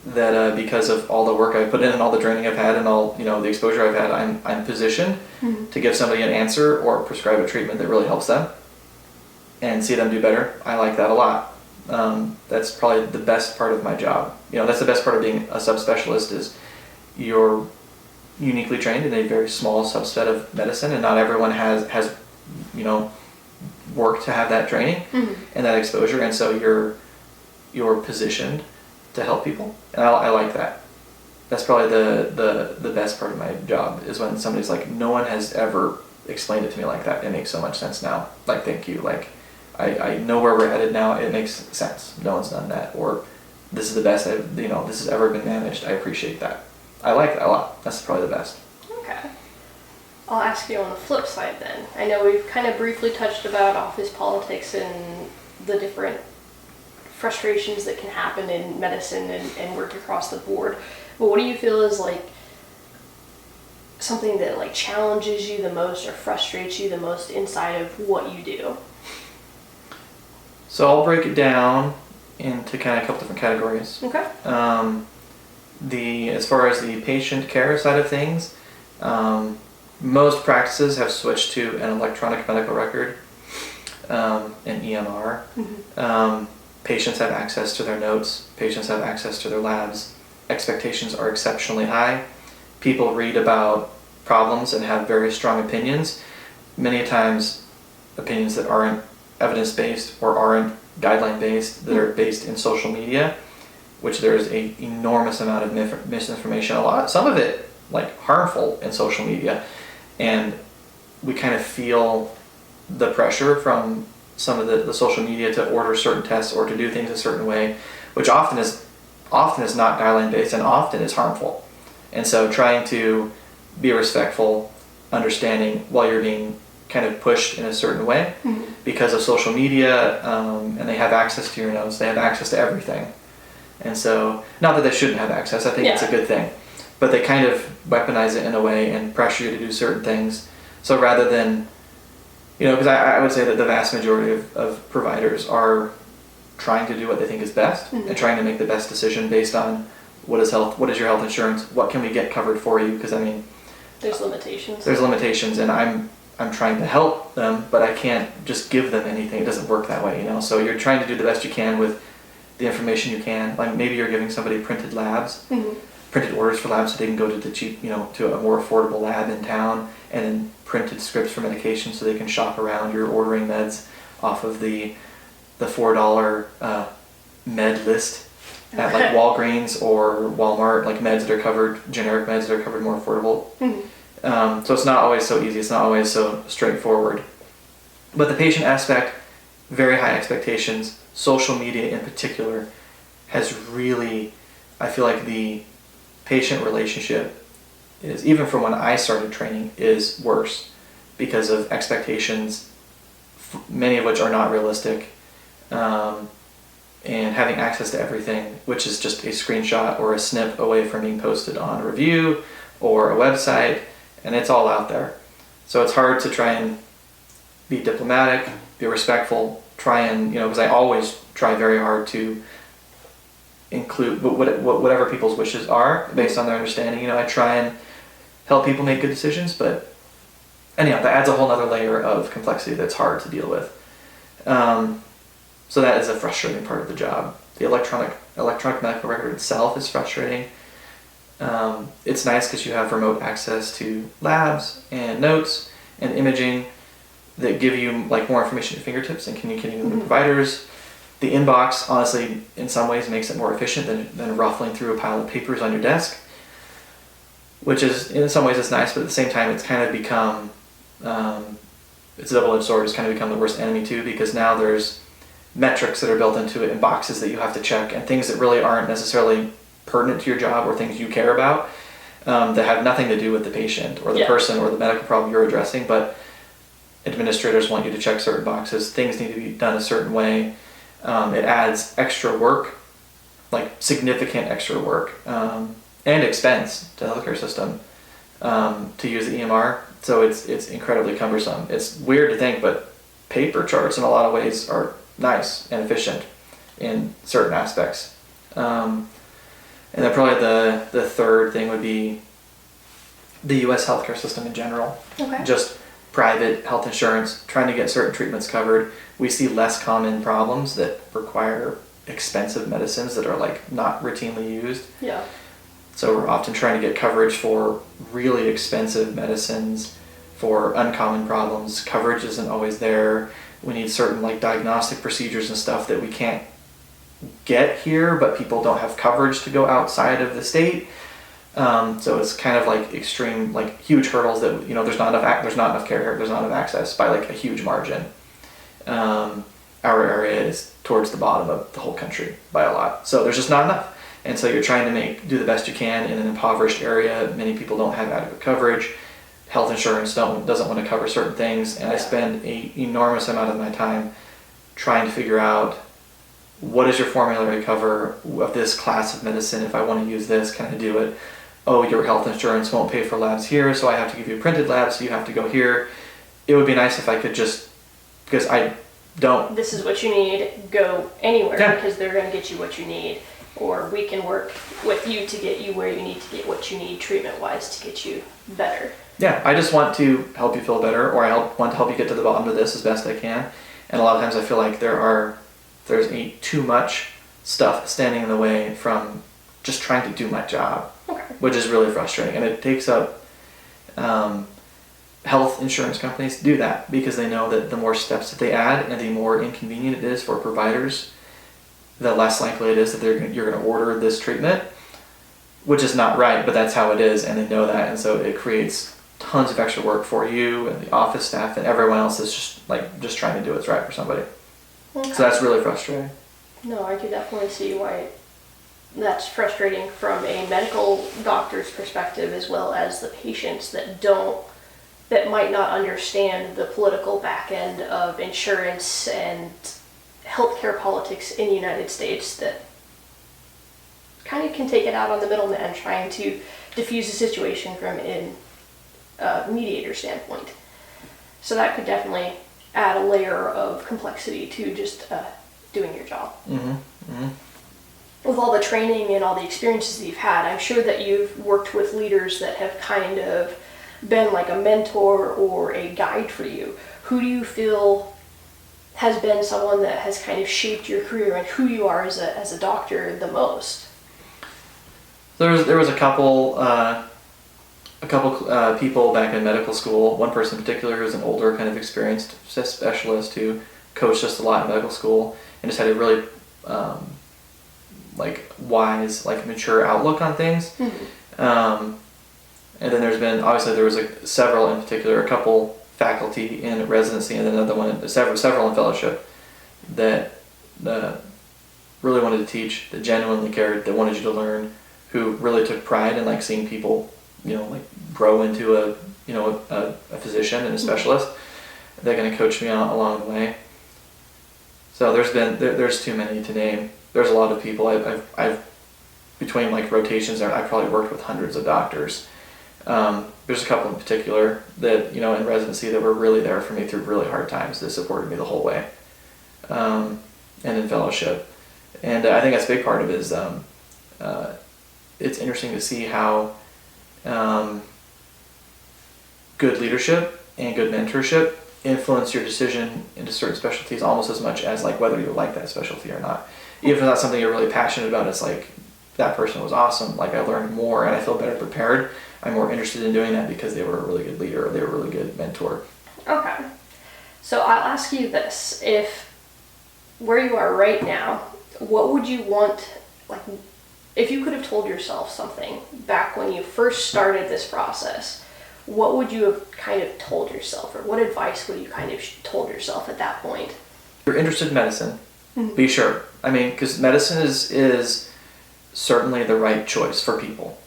that because of all the work I've put in and all the training I've had and all the exposure I've had, I'm positioned to give somebody an answer or prescribe a treatment that really helps them and see them do better. I like that a lot. That's probably the best part of my job. That's the best part of being a subspecialist is you're uniquely trained in a very small subset of medicine, and not everyone has worked to have that training and that exposure, and so you're positioned to help people, and I like that. That's probably the best part of my job is when somebody's like, no one has ever explained it to me like that. It makes so much sense now. Like, thank you. Like, I know where we're headed now. It makes sense. No one's done that, or this is the best this has ever been managed. I appreciate that. I like that a lot. That's probably the best. Okay. I'll ask you on the flip side then. I know we've kind of briefly touched about office politics and the different frustrations that can happen in medicine and work across the board. But what do you feel is like something that like challenges you the most or frustrates you the most inside of what you do? So I'll break it down into kind of a couple different categories. Okay. As far as the patient care side of things, most practices have switched to an electronic medical record, an EMR. Patients have access to their notes. Patients have access to their labs. Expectations are exceptionally high. People read about problems and have very strong opinions. Many times, opinions that aren't evidence-based or aren't guideline-based, that are based in social media, which there's an enormous amount of misinformation. Some of it like harmful in social media, and we kind of feel the pressure from some of the social media to order certain tests or to do things a certain way, which often is not guideline based and often is harmful. And so trying to be respectful, understanding while you're being kind of pushed in a certain way because of social media, and they have access to your notes, they have access to everything. And so, not that they shouldn't have access, I think it's a good thing, but they kind of weaponize it in a way and pressure you to do certain things. So rather than, because I would say that the vast majority of providers are trying to do what they think is best and trying to make the best decision based on what is your health insurance, what can we get covered for you, because there's limitations. There's limitations, and I'm trying to help them, but I can't just give them anything. It doesn't work that way, So you're trying to do the best you can with the information you can. Like maybe you're giving somebody printed labs, printed orders for labs so they can go to the cheap, to a more affordable lab in town, and then printed scripts for medication so they can shop around. You're ordering meds off of the $4 med list at like Walgreens or Walmart, like meds that are covered, generic meds that are covered more affordable. So it's not always so easy. It's not always so straightforward. But the patient aspect, very high expectations. Social media in particular has really, I feel like the patient relationship is, even from when I started training, is worse because of expectations, many of which are not realistic, and having access to everything, which is just a screenshot or a snip away from being posted on a review or a website, and it's all out there. So it's hard to try and be diplomatic, be respectful, try and, because I always try very hard to include whatever people's wishes are based on their understanding. I try and help people make good decisions, but anyhow, that adds a whole other layer of complexity that's hard to deal with. So that is a frustrating part of the job. The electronic medical record itself is frustrating. It's nice because you have remote access to labs and notes and imaging that give you like more information at your fingertips and communicating with the providers. The inbox, honestly, in some ways makes it more efficient than ruffling through a pile of papers on your desk, which is, in some ways, it's nice, but at the same time, it's kind of become it's a double-edged sword. It's kind of become the worst enemy too, because now there's metrics that are built into it and boxes that you have to check, and things that really aren't necessarily pertinent to your job or things you care about, that have nothing to do with the patient or the person or the medical problem you're addressing, but administrators want you to check certain boxes. Things need to be done a certain way. It adds extra work, like significant extra work, and expense to the healthcare system, to use the EMR. So it's incredibly cumbersome. It's weird to think, but paper charts in a lot of ways are nice and efficient in certain aspects. And then probably the third thing would be the U.S. healthcare system in general. Okay. Just private health insurance, trying to get certain treatments covered. We see less common problems that require expensive medicines that are like not routinely used. Yeah. So we're often trying to get coverage for really expensive medicines for uncommon problems. Coverage isn't always there. We need certain like diagnostic procedures and stuff that we can't get here, but people don't have coverage to go outside of the state. So it's kind of like extreme, like huge hurdles that, there's not enough care here. There's not enough access by like a huge margin. Our area is towards the bottom of the whole country by a lot. So there's just not enough. And so you're trying to do the best you can in an impoverished area. Many people don't have adequate coverage. Health insurance doesn't want to cover certain things. And I spend an enormous amount of my time trying to figure out, what is your formulary cover of this class of medicine? If I want to use this, can I do it? Oh, your health insurance won't pay for labs here, so I have to give you a printed lab, so you have to go here. It would be nice if I could just, because I don't... This is what you need, go anywhere, because they're going to get you what you need. Or we can work with you to get you where you need to get what you need treatment-wise to get you better. Yeah, I just want to help you feel better, or want to help you get to the bottom of this as best I can. And a lot of times I feel like there's too much stuff standing in the way from just trying to do my job, which is really frustrating. And it takes up, health insurance companies do that because they know that the more steps that they add and the more inconvenient it is for providers, the less likely it is that you're going to order this treatment, which is not right, but that's how it is, and they know that. And so it creates tons of extra work for you and the office staff and everyone else is just trying to do what's right for somebody. Okay. So that's really frustrating. No, I could definitely see why that's frustrating from a medical doctor's perspective, as well as the patients that might not understand the political back end of insurance and healthcare politics in the United States, that kind of can take it out on the middleman trying to diffuse a situation from a mediator standpoint. So that could definitely add a layer of complexity to just doing your job. Mm-hmm. Mm-hmm. With all the training and all the experiences that you've had, I'm sure that you've worked with leaders that have kind of been like a mentor or a guide for you. Who do you feel has been someone that has kind of shaped your career and who you are as a doctor the most? There was a couple people back in medical school. One person in particular who was an older, kind of experienced specialist who coached us a lot in medical school and just had a really wise, mature outlook on things. Mm-hmm. And then there was several in particular, a couple faculty in residency and then another one, several in fellowship that really wanted to teach, that genuinely cared, that wanted you to learn, who really took pride in seeing people, grow into a physician and a specialist. They're going to coach me along the way. So there's too many to name. There's a lot of people. I've between rotations there, I've probably worked with hundreds of doctors. There's a couple in particular that, in residency that were really there for me through really hard times, that supported me the whole way. And in fellowship. And I think that's a big part of it is it's interesting to see how good leadership and good mentorship influence your decision into certain specialties almost as much as whether you like that specialty or not. Even if it's not something you're really passionate about, it's that person was awesome. I learned more and I feel better prepared. I'm more interested in doing that because they were a really good leader or they were a really good mentor. Okay. So I'll ask you this. If where you are right now, what would you want, if you could have told yourself something back when you first started this process, what would you have kind of told yourself, or what advice would you kind of told yourself at that point? If you're interested in medicine, be sure. I mean, because medicine is certainly the right choice for people.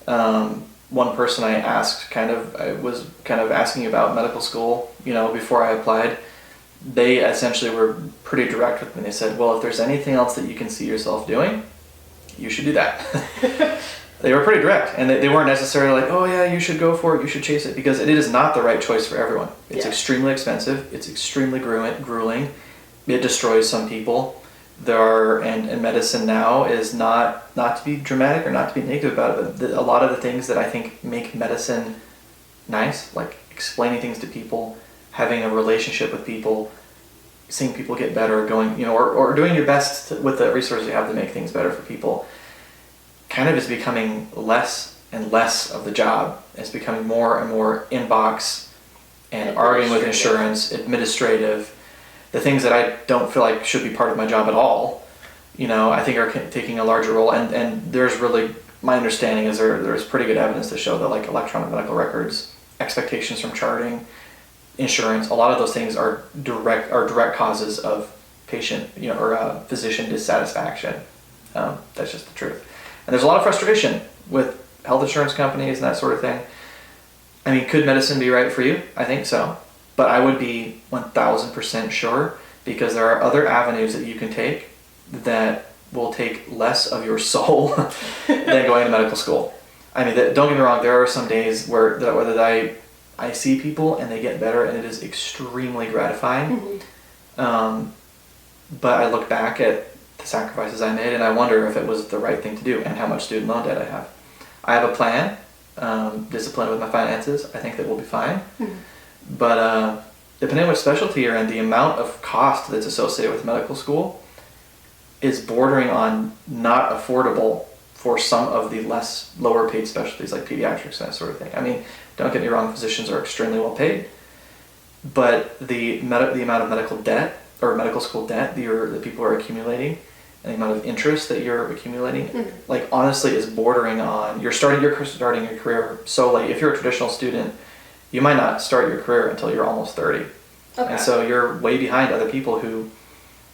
One person I was kind of asking about medical school, before I applied. They essentially were pretty direct with me. They said, well, if there's anything else that you can see yourself doing, you should do that. They were pretty direct, and they weren't necessarily like, oh yeah, you should go for it, you should chase it, because it is not the right choice for everyone. It's extremely expensive, it's extremely grueling, it destroys some people. And medicine now is not to be dramatic or not to be negative about it, but a lot of the things that I think make medicine nice, like explaining things to people, having a relationship with people, seeing people get better, going, or doing your best with the resources you have to make things better for people, kind of is becoming less and less of the job. It's becoming more and more inbox and arguing with insurance, administrative, the things that I don't feel like should be part of my job at all, I think are taking a larger role. And there's really, my understanding is there's pretty good evidence to show that like electronic medical records, expectations from charting, insurance, a lot of those things are direct causes of patient, or physician dissatisfaction. That's just the truth. And there's a lot of frustration with health insurance companies and that sort of thing. I mean, could medicine be right for you? I think so. But I would be 1000% sure, because there are other avenues that you can take that will take less of your soul than going to medical school. I mean, don't get me wrong, there are some days where I see people and they get better, and it is extremely gratifying. But I look back at the sacrifices I made, and I wonder if it was the right thing to do, and how much student loan debt I have. I have a plan, discipline with my finances. I think that we'll be fine. But depending on which specialty you're in, the amount of cost that's associated with medical school is bordering on not affordable for some of the lower paid specialties like pediatrics and that sort of thing. I mean, don't get me wrong, physicians are extremely well paid, but the amount of medical debt or medical school debt that people are accumulating, and the amount of interest that you're accumulating, like honestly is bordering on, you're starting your career so late. If you're a traditional student, you might not start your career until you're almost 30. Okay. And so you're way behind other people who,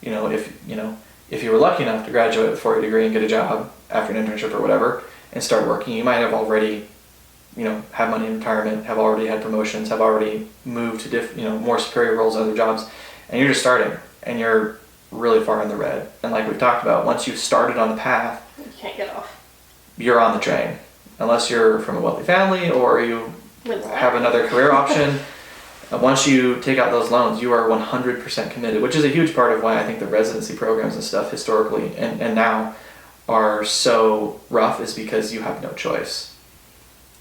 if you were lucky enough to graduate with a 4-year degree and get a job after an internship or whatever and start working, you might have already, have money in retirement, have already had promotions, have already moved to more superior roles in other jobs, and you're just starting, and you're really far in the red. And like we've talked about, once you've started on the path, you can't get off. You're on the train, unless you're from a wealthy family or you have another career option. Once you take out those loans, you are 100% committed, which is a huge part of why I think the residency programs and stuff historically and now are so rough, is because you have no choice.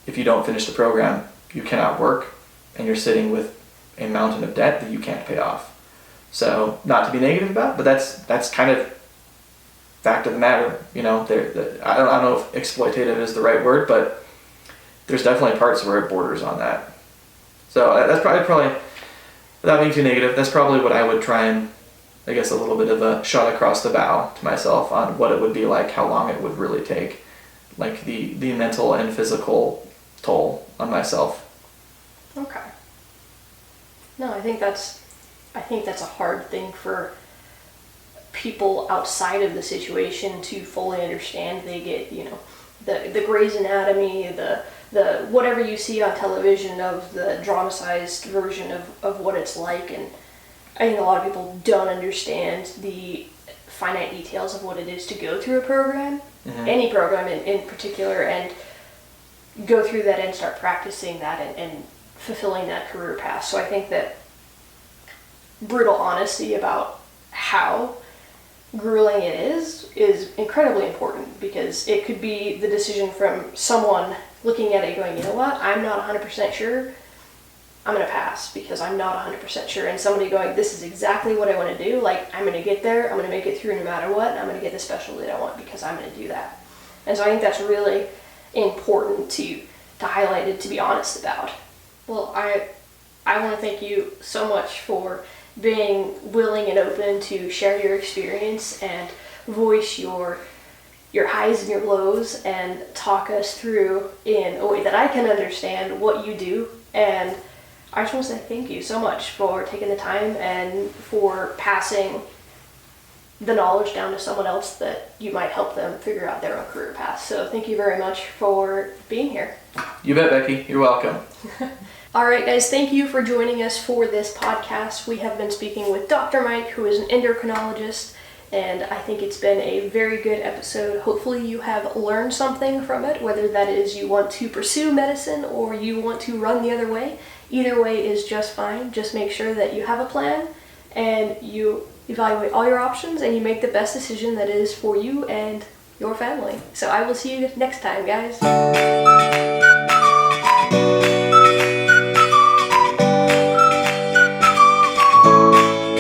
If you don't finish the program, you cannot work, and you're sitting with a mountain of debt that you can't pay off. So, not to be negative about, but that's kind of fact of the matter. I don't know if exploitative is the right word, but there's definitely parts where it borders on that. So that's probably, without being too negative, that's probably what I would try and, I guess, a little bit of a shot across the bow to myself on what it would be like, how long it would really take, like the mental and physical toll on myself. Okay. No, I think that's a hard thing for people outside of the situation to fully understand. They get, the Grey's Anatomy, the whatever you see on television of the dramatized version of what it's like, and I think a lot of people don't understand the finite details of what it is to go through a program, any program in particular, and go through that and start practicing that and fulfilling that career path. So I think that brutal honesty about how grueling it is incredibly important, because it could be the decision from someone looking at it going, you know what, I'm not 100% sure, I'm going to pass because I'm not 100% sure, and somebody going, this is exactly what I want to do, like I'm going to get there, I'm going to make it through no matter what, and I'm going to get the specialty that I want because I'm going to do that. And so I think that's really important to highlight and to be honest about. Well, I want to thank you so much for being willing and open to share your experience and voice your your highs and your lows and talk us through in a way that I can understand what you do. And I just want to say thank you so much for taking the time and for passing the knowledge down to someone else that you might help them figure out their own career path. So thank you very much for being here. You bet, Becky. You're welcome. All right, guys, thank you for joining us for this podcast. We have been speaking with Dr. Mike, who is an endocrinologist, and I think it's been a very good episode. Hopefully you have learned something from it, whether that is you want to pursue medicine or you want to run the other way. Either way is just fine. Just make sure that you have a plan and you evaluate all your options and you make the best decision that is for you and your family. So I will see you next time, guys.